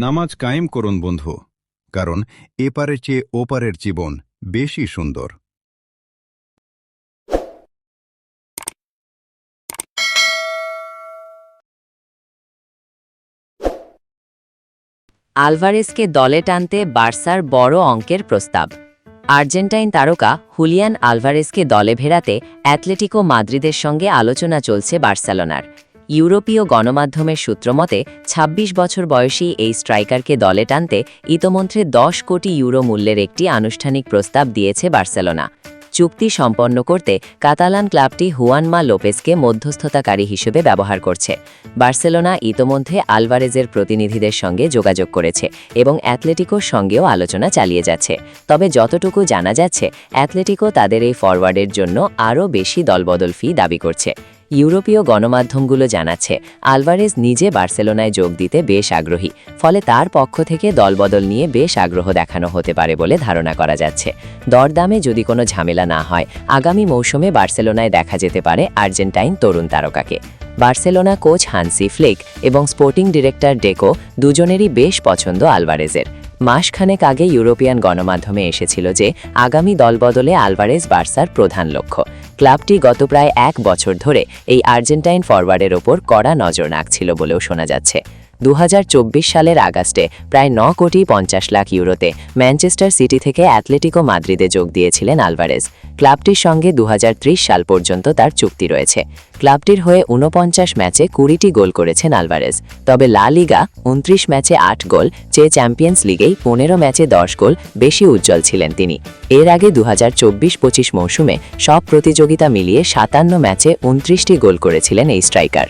নামাজ কায়েম করুন বন্ধু, কারণ এপারের চেয়ে ওপারের জীবন বেশি সুন্দর। আলভারেজকে দলে টানতে বার্সার বড় অঙ্কের প্রস্তাব। আর্জেন্টাইন তারকা হুলিয়ান আলভারেজকে দলে ভেড়াতে অ্যাটলেটিকো মাদ্রিদের সঙ্গে আলোচনা চলছে বার্সেলোনার। ইউরোপীয় গণমাধ্যমের সূত্রমতে ২৬ বছর বয়সী এই স্ট্রাইকারকে দলে টানতে ইতোমধ্যে ১০ কোটি ইউরো মূল্যের একটি আনুষ্ঠানিক প্রস্তাব দিয়েছে বার্সেলোনা। চুক্তি সম্পন্ন করতে কাতালান ক্লাবটি হুয়ানমা লোপেজকে মধ্যস্থতাকারী হিসেবে ব্যবহার করছে। বার্সেলোনা ইতোমধ্যে আলভারেজের প্রতিনিধিদের সঙ্গে যোগাযোগ করেছে এবং অ্যাটলেটিকোর সঙ্গেও আলোচনা চালিয়ে যাচ্ছে। তবে যতটুকু জানা যাচ্ছে, অ্যাটলেটিকো তাদের এই ফরওয়ার্ডের জন্য আরও বেশি দলবদল ফি দাবি করছে। ইউরোপীয় গণমাধ্যমগুলো জানাচ্ছে, আলভারেজ নিজে বার্সেলোনায় যোগ দিতে বেশ আগ্রহী, ফলে তার পক্ষ থেকে দলবদল নিয়ে বেশ আগ্রহ দেখানো হতে পারে বলে ধারণা করা যাচ্ছে। দরদামে যদি কোনো ঝামেলা না হয়, আগামী মৌসুমে বার্সেলোনায় দেখা যেতে পারে আর্জেন্টাইন তরুণ তারকাকে। বার্সেলোনা কোচ হান্সি ফ্লিক এবং স্পোর্টিং ডিরেক্টর ডেকো দুজনেরই বেশ পছন্দ আলভারেজের। মাসখানেক আগে ইউরোপিয়ান গণমাধ্যমে এসেছিল যে আগামী দলবদলে আলভারেজ বার্সার প্রধান লক্ষ্য। ক্লাবটি গত প্রায় ১ বছর ধরে এই আর্জেন্টাইন ফরওয়ার্ডের ওপর কড়া নজর রাখছিল বলেও শোনা যাচ্ছে। ২০২৪ সালের আগস্টে প্রায় ৯ কোটি ৫০ লাখ ইউরোতে ম্যানচেস্টার সিটি থেকে অ্যাটলেটিকো মাদ্রিদে যোগ দিয়েছিলেন আলভারেজ। ক্লাবটির সঙ্গে ২০৩০ সাল পর্যন্ত তার চুক্তি রয়েছে। ক্লাবটির হয়ে ৪৯ ম্যাচে ২০টি গোল করেছেন আলভারেজ। তবে লা লিগা ২৯ ম্যাচে ৮ গোল, চ্যাম্পিয়ন্স লিগেই ১৫ ম্যাচে ১০ গোল, বেশি উজ্জ্বল ছিলেন তিনি। এর আগে ২০২৪-২৫ মৌসুমে সব প্রতিযোগিতা মিলিয়ে ৫৭ ম্যাচে ২৯টি গোল করেছিলেন এই স্ট্রাইকার।